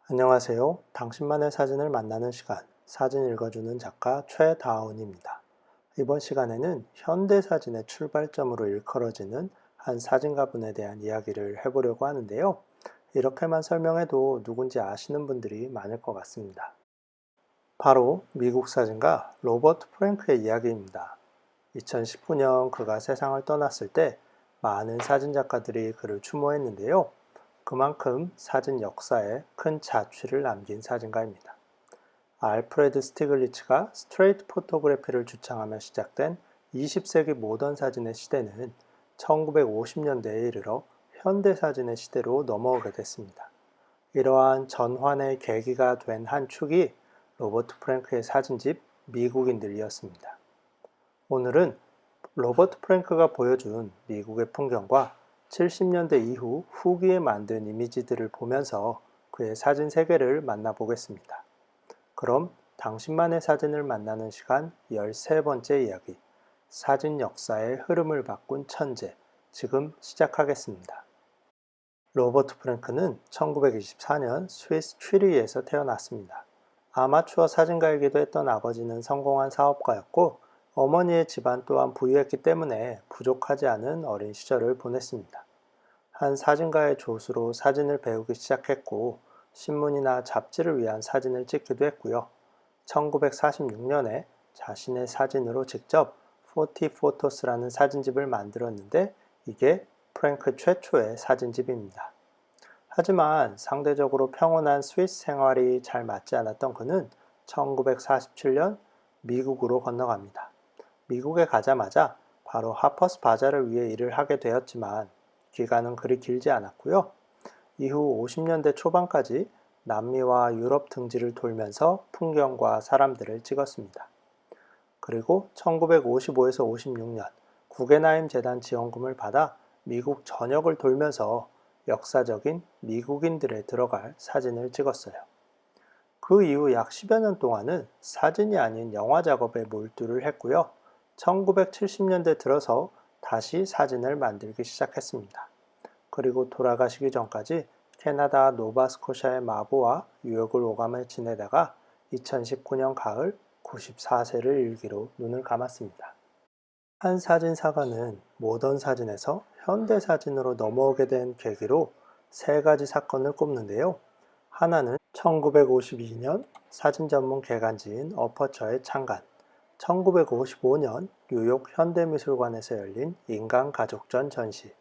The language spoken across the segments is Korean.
안녕하세요. 당신만의 사진을 만나는 시간, 사진 읽어주는 작가 최다운입니다. 이번 시간에는 현대 사진의 출발점으로 일컬어지는 한 사진가분에 대한 이야기를 해보려고 하는데요. 이렇게만 설명해도 누군지 아시는 분들이 많을 것 같습니다. 바로 미국 사진가 로버트 프랭크의 이야기입니다. 2019년 그가 세상을 떠났을 때 많은 사진 작가들이 그를 추모했는데요. 그만큼 사진 역사에 큰 자취를 남긴 사진가입니다. 알프레드 스티글리츠가 스트레이트 포토그래피를 주창하며 시작된 20세기 모던 사진의 시대는 1950년대에 이르러 현대 사진의 시대로 넘어오게 됐습니다. 이러한 전환의 계기가 된 한 축이 로버트 프랭크의 사진집 미국인들이었습니다. 오늘은 로버트 프랭크가 보여준 미국의 풍경과 70년대 이후 후기에 만든 이미지들을 보면서 그의 사진 세계를 만나보겠습니다. 그럼 당신만의 사진을 만나는 시간 13번째 이야기, 사진 역사의 흐름을 바꾼 천재, 지금 시작하겠습니다. 로버트 프랭크는 1924년 스위스 취리히에서 태어났습니다. 아마추어 사진가이기도 했던 아버지는 성공한 사업가였고 어머니의 집안 또한 부유했기 때문에 부족하지 않은 어린 시절을 보냈습니다. 한 사진가의 조수로 사진을 배우기 시작했고 신문이나 잡지를 위한 사진을 찍기도 했고요. 1946년에 자신의 사진으로 직접 40포토스라는 사진집을 만들었는데 이게 프랭크 최초의 사진집입니다. 하지만 상대적으로 평온한 스위스 생활이 잘 맞지 않았던 그는 1947년 미국으로 건너갑니다. 미국에 가자마자 바로 하퍼스 바자를 위해 일을 하게 되었지만 기간은 그리 길지 않았고요. 이후 50년대 초반까지 남미와 유럽 등지를 돌면서 풍경과 사람들을 찍었습니다. 그리고 1955에서 56년 구겐하임 재단 지원금을 받아 미국 전역을 돌면서 역사적인 미국인들에 들어갈 사진을 찍었어요. 그 이후 약 10여 년 동안은 사진이 아닌 영화 작업에 몰두를 했고요. 1970년대 들어서 다시 사진을 만들기 시작했습니다. 그리고 돌아가시기 전까지 캐나다 노바스코샤의 마보와 뉴욕을 오가며 지내다가 2019년 가을 94세를 일기로 눈을 감았습니다. 한 사진사가는 모던 사진에서 현대 사진으로 넘어오게 된 계기로 세 가지 사건을 꼽는데요. 하나는 1952년 사진 전문 개간지인 어퍼처의 창간, 1955년 뉴욕 현대미술관에서 열린 인간가족전 전시,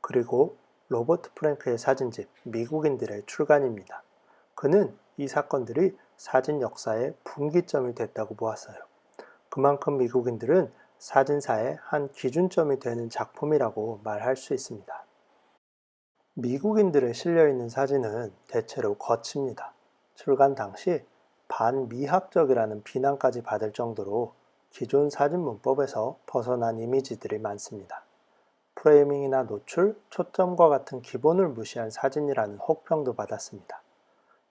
그리고 로버트 프랭크의 사진집 미국인들의 출간입니다. 그는 이 사건들이 사진 역사의 분기점이 됐다고 보았어요. 그만큼 미국인들은 사진사의 한 기준점이 되는 작품이라고 말할 수 있습니다. 미국인들의 실려있는 사진은 대체로 거칩니다. 출간 당시 반미학적이라는 비난까지 받을 정도로 기존 사진 문법에서 벗어난 이미지들이 많습니다. 프레이밍이나 노출, 초점과 같은 기본을 무시한 사진이라는 혹평도 받았습니다.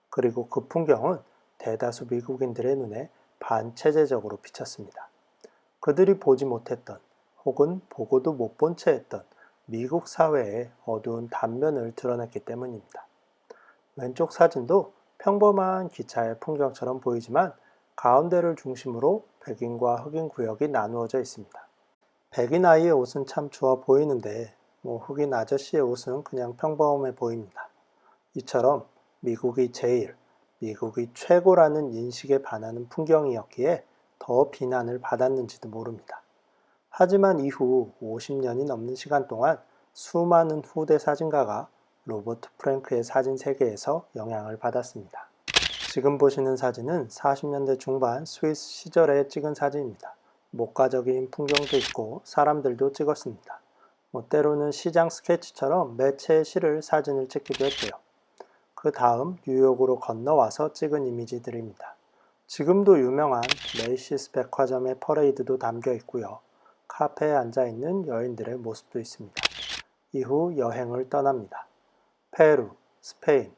그리고 그 풍경은 대다수 미국인들의 눈에 반체제적으로 비쳤습니다. 그들이 보지 못했던 혹은 보고도 못 본 채 했던 미국 사회의 어두운 단면을 드러냈기 때문입니다. 왼쪽 사진도 평범한 기차의 풍경처럼 보이지만 가운데를 중심으로 백인과 흑인 구역이 나누어져 있습니다. 백인 아이의 옷은 참 좋아 보이는데 흑인 아저씨의 옷은 그냥 평범해 보입니다. 이처럼 미국이 제일, 미국이 최고라는 인식에 반하는 풍경이었기에 더 비난을 받았는지도 모릅니다. 하지만 이후 50년이 넘는 시간 동안 수많은 후대 사진가가 로버트 프랭크의 사진 세계에서 영향을 받았습니다. 지금 보시는 사진은 40년대 중반 스위스 시절에 찍은 사진입니다. 목가적인 풍경도 있고 사람들도 찍었습니다. 때로는 시장 스케치처럼 매체의 실을 사진을 찍기도 했고요. 그 다음 뉴욕으로 건너와서 찍은 이미지들입니다. 지금도 유명한 메이시스 백화점의 퍼레이드도 담겨 있고요. 카페에 앉아있는 여인들의 모습도 있습니다. 이후 여행을 떠납니다. 페루, 스페인,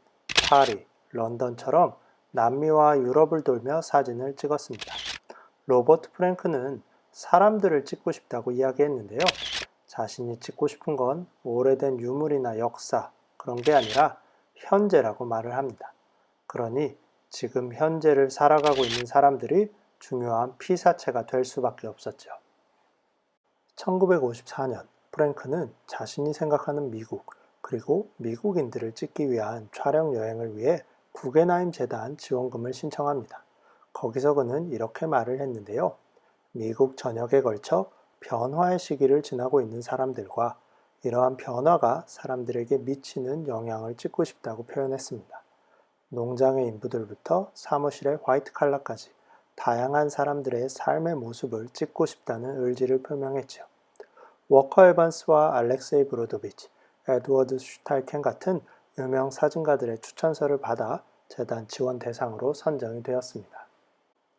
파리, 런던처럼 남미와 유럽을 돌며 사진을 찍었습니다. 로버트 프랭크는 사람들을 찍고 싶다고 이야기했는데요. 자신이 찍고 싶은 건 오래된 유물이나 역사, 그런 게 아니라 현재라고 말을 합니다. 그러니 지금 현재를 살아가고 있는 사람들이 중요한 피사체가 될 수밖에 없었죠. 1954년 프랭크는 자신이 생각하는 미국, 그리고 미국인들을 찍기 위한 촬영 여행을 위해 구겐하임 재단 지원금을 신청합니다. 거기서 그는 이렇게 말을 했는데요. 미국 전역에 걸쳐 변화의 시기를 지나고 있는 사람들과 이러한 변화가 사람들에게 미치는 영향을 찍고 싶다고 표현했습니다. 농장의 인부들부터 사무실의 화이트 칼라까지 다양한 사람들의 삶의 모습을 찍고 싶다는 의지를 표명했죠. 워커 에반스와 알렉세이 브로도비치, 에드워드 슈탈켄 같은 유명 사진가들의 추천서를 받아 재단 지원 대상으로 선정이 되었습니다.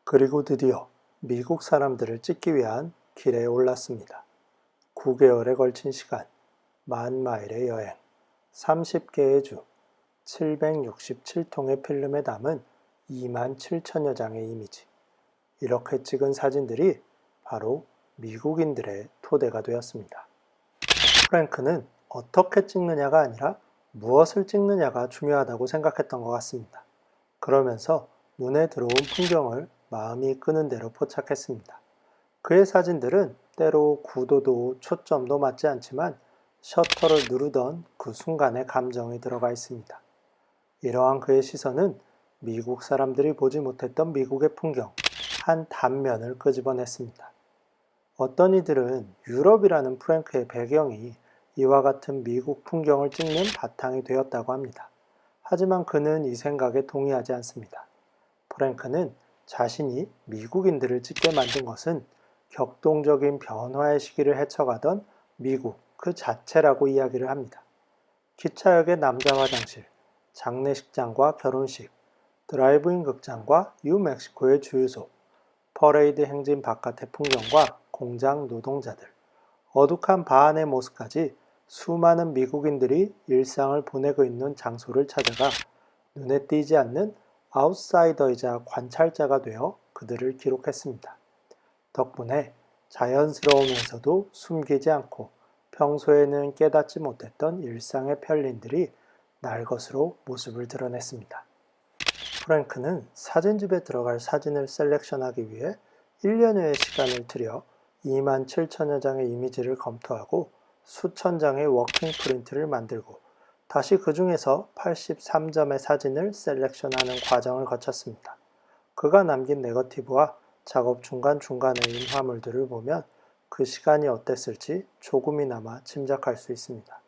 그리고 드디어 미국 사람들을 찍기 위한 길에 올랐습니다. 9개월에 걸친 시간, 10,000마일의 여행, 30개의 주, 767통의 필름에 담은 27,000여 장의 이미지. 이렇게 찍은 사진들이 바로 미국인들의 토대가 되었습니다. 프랭크는 어떻게 찍느냐가 아니라 무엇을 찍느냐가 중요하다고 생각했던 것 같습니다. 그러면서 눈에 들어온 풍경을 마음이 끄는 대로 포착했습니다. 그의 사진들은 때로 구도도 초점도 맞지 않지만 셔터를 누르던 그 순간의 감정이 들어가 있습니다. 이러한 그의 시선은 미국 사람들이 보지 못했던 미국의 풍경, 한 단면을 끄집어냈습니다. 어떤 이들은 유럽이라는 프랭크의 배경이 이와 같은 미국 풍경을 찍는 바탕이 되었다고 합니다. 하지만 그는 이 생각에 동의하지 않습니다. 프랭크는 자신이 미국인들을 찍게 만든 것은 격동적인 변화의 시기를 헤쳐가던 미국 그 자체라고 이야기를 합니다. 기차역의 남자 화장실, 장례식장과 결혼식, 드라이브인 극장과 뉴멕시코의 주유소, 퍼레이드 행진 바깥의 풍경과 공장 노동자들, 어둑한 바 안의 모습까지 수많은 미국인들이 일상을 보내고 있는 장소를 찾아가 눈에 띄지 않는 아웃사이더이자 관찰자가 되어 그들을 기록했습니다. 덕분에 자연스러우면서도 숨기지 않고 평소에는 깨닫지 못했던 일상의 편린들이 날것으로 모습을 드러냈습니다. 프랭크는 사진집에 들어갈 사진을 셀렉션하기 위해 1년여의 시간을 들여 27,000여 장의 이미지를 검토하고 수천 장의 워킹 프린트를 만들고 다시 그 중에서 83점의 사진을 셀렉션하는 과정을 거쳤습니다. 그가 남긴 네거티브와 작업 중간중간의 인화물들을 보면 그 시간이 어땠을지 조금이나마 짐작할 수 있습니다.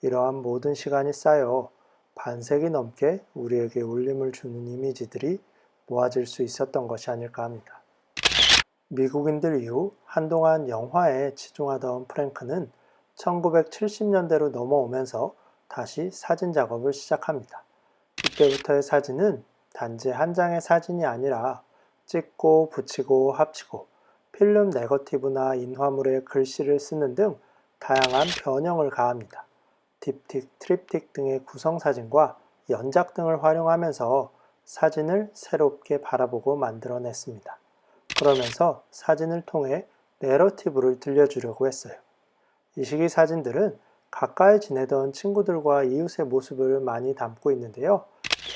이러한 모든 시간이 쌓여 반세기 넘게 우리에게 울림을 주는 이미지들이 모아질 수 있었던 것이 아닐까 합니다. 미국인들 이후 한동안 영화에 치중하던 프랭크는 1970년대로 넘어오면서 다시 사진 작업을 시작합니다. 이때부터의 사진은 단지 한 장의 사진이 아니라 찍고 붙이고 합치고 필름 네거티브나 인화물에 글씨를 쓰는 등 다양한 변형을 가합니다. 딥틱, 트립틱 등의 구성사진과 연작 등을 활용하면서 사진을 새롭게 바라보고 만들어냈습니다. 그러면서 사진을 통해 내러티브를 들려주려고 했어요. 이 시기 사진들은 가까이 지내던 친구들과 이웃의 모습을 많이 담고 있는데요.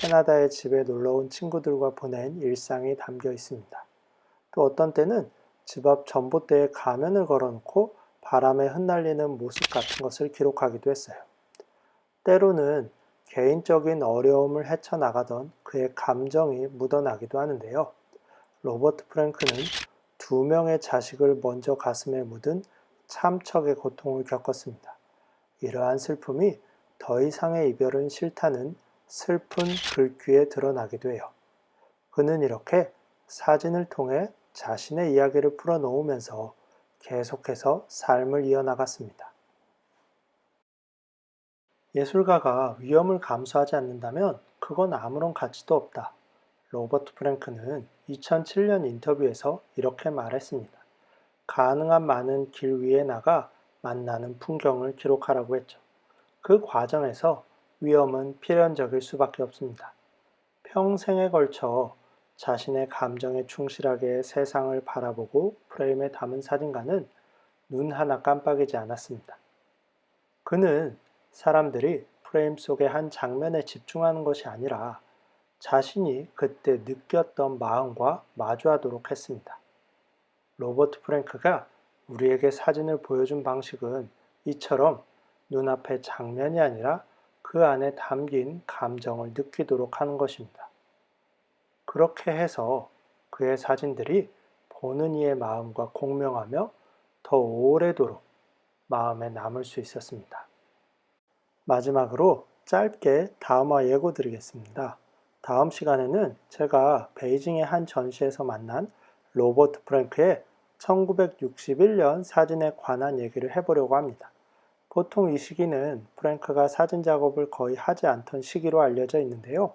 캐나다의 집에 놀러온 친구들과 보낸 일상이 담겨 있습니다. 또 어떤 때는 집 앞 전봇대에 가면을 걸어놓고 바람에 흩날리는 모습 같은 것을 기록하기도 했어요. 때로는 개인적인 어려움을 헤쳐나가던 그의 감정이 묻어나기도 하는데요. 로버트 프랭크는 2명의 자식을 먼저 가슴에 묻은 참척의 고통을 겪었습니다. 이러한 슬픔이 더 이상의 이별은 싫다는 슬픈 글귀에 드러나기도 해요. 그는 이렇게 사진을 통해 자신의 이야기를 풀어놓으면서 계속해서 삶을 이어나갔습니다. 예술가가 위험을 감수하지 않는다면 그건 아무런 가치도 없다. 로버트 프랭크는 2007년 인터뷰에서 이렇게 말했습니다. 가능한 많은 길 위에 나가 만나는 풍경을 기록하라고 했죠. 그 과정에서 위험은 필연적일 수밖에 없습니다. 평생에 걸쳐 자신의 감정에 충실하게 세상을 바라보고 프레임에 담은 사진가는 눈 하나 깜빡이지 않았습니다. 그는 사람들이 프레임 속의 한 장면에 집중하는 것이 아니라 자신이 그때 느꼈던 마음과 마주하도록 했습니다. 로버트 프랭크가 우리에게 사진을 보여준 방식은 이처럼 눈앞의 장면이 아니라 그 안에 담긴 감정을 느끼도록 하는 것입니다. 그렇게 해서 그의 사진들이 보는 이의 마음과 공명하며 더 오래도록 마음에 남을 수 있었습니다. 마지막으로 짧게 다음화 예고 드리겠습니다. 다음 시간에는 제가 베이징의 한 전시에서 만난 로버트 프랭크의 1961년 사진에 관한 얘기를 해보려고 합니다. 보통 이 시기는 프랭크가 사진 작업을 거의 하지 않던 시기로 알려져 있는데요.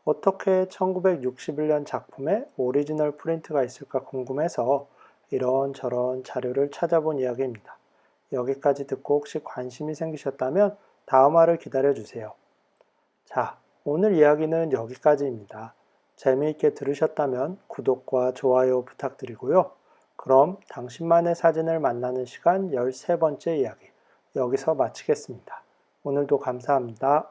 어떻게 1961년 작품에 오리지널 프린트가 있을까 궁금해서 이런저런 자료를 찾아본 이야기입니다. 여기까지 듣고 혹시 관심이 생기셨다면 다음화를 기다려주세요. 자, 오늘 이야기는 여기까지입니다. 재미있게 들으셨다면 구독과 좋아요 부탁드리고요. 그럼 당신만의 사진을 만나는 시간 13번째 이야기 여기서 마치겠습니다. 오늘도 감사합니다.